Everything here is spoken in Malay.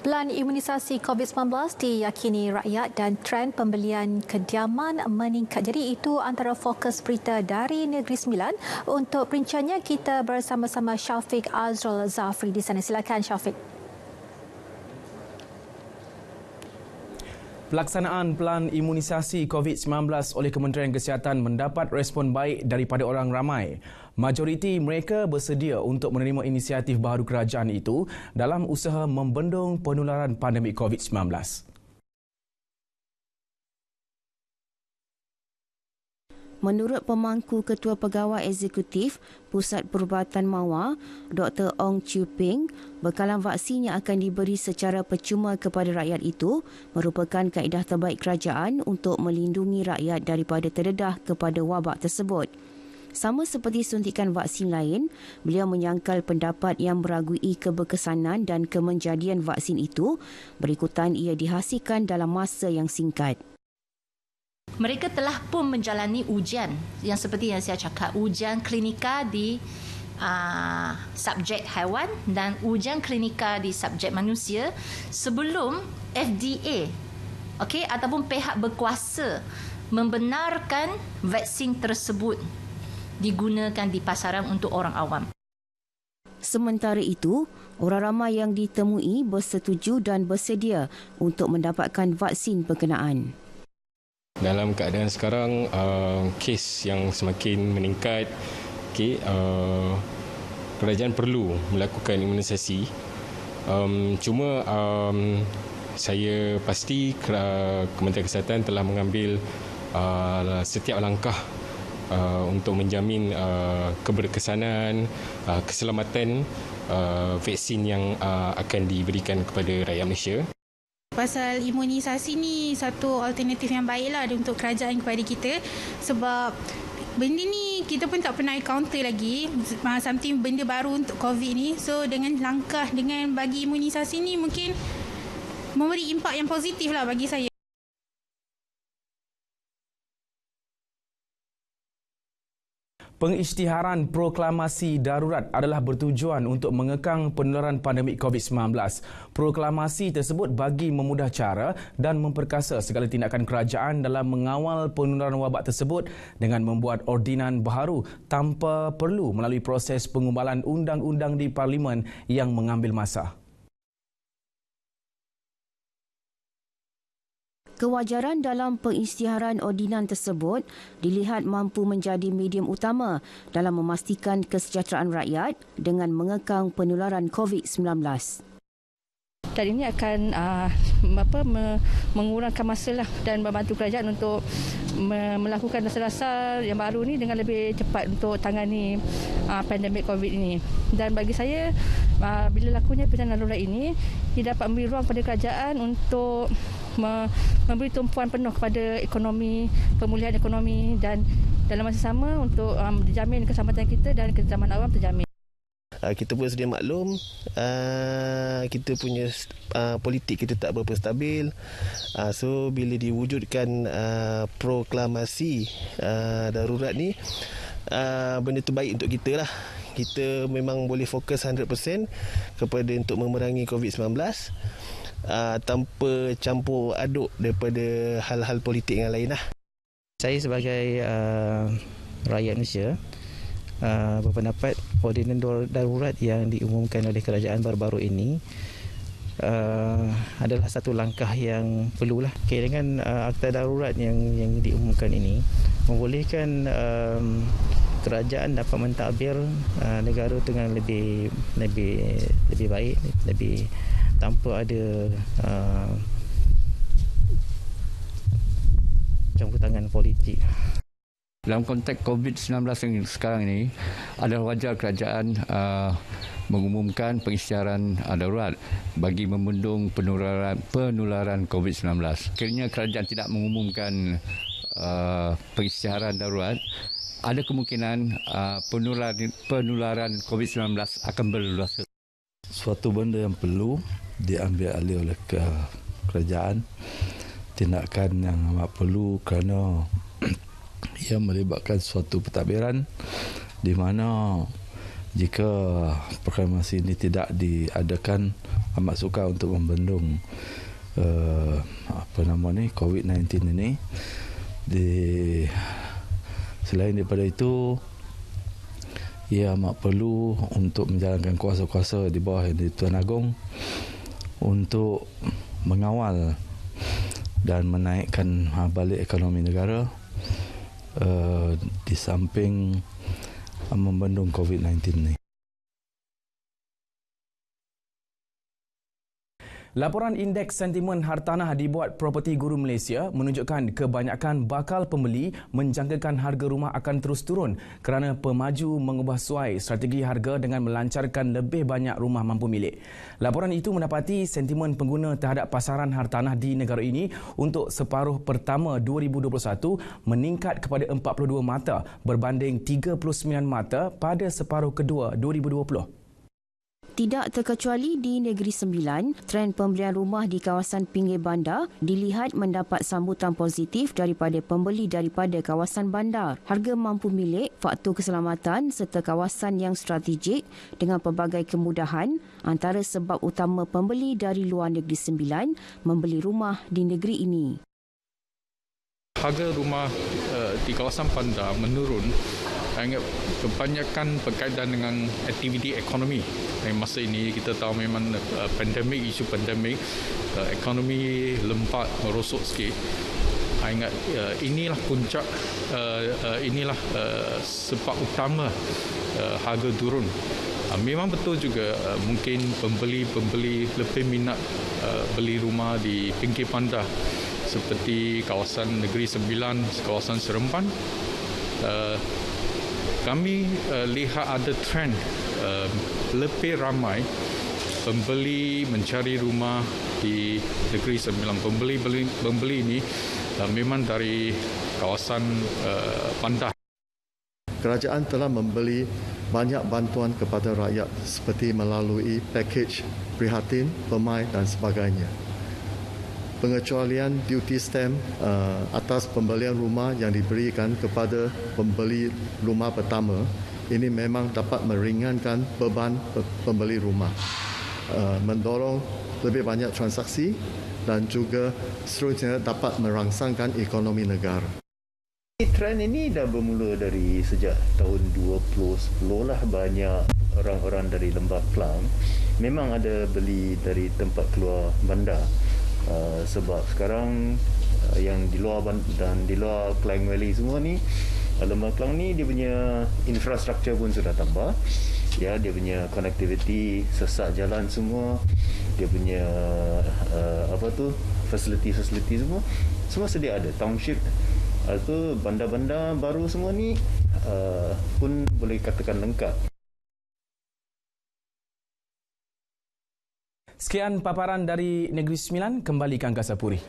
Pelan imunisasi COVID-19 diyakini rakyat dan trend pembelian kediaman meningkat. Jadi itu antara fokus berita dari Negeri Sembilan. Untuk perinciannya kita bersama-sama Syafiq Azrul Zafri di sana. Silakan Syafiq. Pelaksanaan pelan imunisasi COVID-19 oleh Kementerian Kesihatan mendapat respon baik daripada orang ramai. Majoriti mereka bersedia untuk menerima inisiatif baharu kerajaan itu dalam usaha membendung penularan pandemik COVID-19. Menurut pemangku Ketua Pegawai Eksekutif Pusat Perubatan Mawar, Dr. Ong Chew Ping, bekalan vaksin yang akan diberi secara percuma kepada rakyat itu merupakan kaedah terbaik kerajaan untuk melindungi rakyat daripada terdedah kepada wabak tersebut. Sama seperti suntikan vaksin lain, beliau menyangkal pendapat yang meragui keberkesanan dan kemenjadian vaksin itu berikutan ia dihasilkan dalam masa yang singkat. Mereka telah pun menjalani ujian yang seperti yang saya cakap, ujian klinika di subjek haiwan dan ujian klinika di subjek manusia sebelum FDA ataupun pihak berkuasa membenarkan vaksin tersebut digunakan di pasaran untuk orang awam. Sementara itu, orang ramai yang ditemui bersetuju dan bersedia untuk mendapatkan vaksin berkenaan. Dalam keadaan sekarang, kes yang semakin meningkat, kerajaan perlu melakukan imunisasi. Cuma saya pasti Kementerian Kesihatan telah mengambil setiap langkah untuk menjamin keberkesanan, keselamatan vaksin yang akan diberikan kepada rakyat Malaysia. Pasal imunisasi ni satu alternatif yang baiklah untuk kerajaan kepada kita, sebab benda ni kita pun tak pernah encounter lagi, something benda baru untuk COVID ni. So dengan bagi imunisasi ni mungkin memberi impak yang positif lah bagi saya. Pengisytiharan proklamasi darurat adalah bertujuan untuk mengekang penularan pandemik COVID-19. Proklamasi tersebut bagi memudah cara dan memperkasa segala tindakan kerajaan dalam mengawal penularan wabak tersebut dengan membuat ordinan baharu tanpa perlu melalui proses pengubalan undang-undang di Parlimen yang mengambil masa. Kewajaran dalam pengisytiharan ordinan tersebut dilihat mampu menjadi medium utama dalam memastikan kesejahteraan rakyat dengan mengekang penularan COVID-19. Dan ini akan mengurangkan masa dan membantu kerajaan untuk melakukan dasar-dasar yang baru ni dengan lebih cepat untuk tangani pandemik COVID ini. Dan bagi saya, bila lakunya pilihan darurat ini, ia dapat memberi ruang pada kerajaan untuk memberi tumpuan penuh kepada ekonomi, pemulihan ekonomi dan dalam masa sama untuk dijamin keselamatan kita dan keselamatan awam terjamin. Kita pun sedia maklum, kita punya politik kita tak berapa stabil. So bila diwujudkan proklamasi darurat ni, benda tu baik untuk kita lah. Kita memang boleh fokus 100% kepada untuk memerangi COVID-19 tanpa campur aduk daripada hal-hal politik yang lain lah. Saya sebagai rakyat Malaysia berpendapat ordinan darurat yang diumumkan oleh kerajaan baru-baru ini adalah satu langkah yang perlulah. Dengan akta darurat yang diumumkan ini membolehkan kerajaan dapat mentadbir negara dengan lebih baik, lebih tanpa ada campur tangan politik. Dalam konteks COVID-19 yang sekarang ini, adalah wajar kerajaan mengumumkan pengisytiharan darurat bagi membendung penularan COVID-19. Kiranya kerajaan tidak mengumumkan pengisytiharan darurat, ada kemungkinan penularan COVID-19 akan berluas. Suatu benda yang perlu diambil alih oleh kerajaan, tindakan yang amat perlu kerana ia melibatkan suatu pentadbiran di mana jika proklamasi ini tidak diadakan amat sukar untuk membendung COVID-19 ini. Selain daripada itu, ia amat perlu untuk menjalankan kuasa-kuasa di bawah Yang di-Tuan Agong untuk mengawal dan menaikkan balik ekonomi negara di samping membendung COVID-19 ini. Laporan Indeks Sentimen Hartanah dibuat Property Guru Malaysia menunjukkan kebanyakan bakal pembeli menjangkakan harga rumah akan terus turun kerana pemaju mengubah suai strategi harga dengan melancarkan lebih banyak rumah mampu milik. Laporan itu mendapati sentimen pengguna terhadap pasaran hartanah di negara ini untuk separuh pertama 2021 meningkat kepada 42 mata berbanding 39 mata pada separuh kedua 2020. Tidak terkecuali di Negeri Sembilan, trend pembelian rumah di kawasan pinggir bandar dilihat mendapat sambutan positif daripada pembeli daripada kawasan bandar. Harga mampu milik, faktor keselamatan serta kawasan yang strategik dengan pelbagai kemudahan antara sebab utama pembeli dari luar Negeri Sembilan membeli rumah di negeri ini. Harga rumah di kawasan bandar menurun. Kebanyakan berkaitan dengan aktiviti ekonomi. Masa ini kita tahu memang isu pandemik, ekonomi lempat merosot sikit. Inilah puncak, inilah sebab utama harga turun. Memang betul juga mungkin pembeli lebih minat beli rumah di pinggir bandar seperti kawasan Negeri Sembilan, kawasan Seremban. Kami lihat ada trend lebih ramai pembeli mencari rumah di Negeri Sembilan. Pembeli ini memang dari kawasan bandar. Kerajaan telah membeli banyak bantuan kepada rakyat seperti melalui pakej prihatin, pemai dan sebagainya. Pengecualian duty stamp atas pembelian rumah yang diberikan kepada pembeli rumah pertama ini memang dapat meringankan beban pembeli rumah, mendorong lebih banyak transaksi dan juga seterusnya dapat merangsangkan ekonomi negara. Trend ini dah bermula dari sejak tahun 2010 lah. Banyak orang-orang dari Lembah Kelang memang ada beli dari tempat keluar bandar. Sebab sekarang yang di luar dan di luar Klang Valley semua ni, Lembah Kelang ni dia punya infrastruktur pun sudah tambah. Ya, dia punya connectivity, sesak jalan semua, dia punya fasiliti semua sedia ada. Township atau bandar-bandar baru semua ni pun boleh katakan lengkap. Sekian paparan dari Negeri Sembilan, kembali ke Angkasa Puri.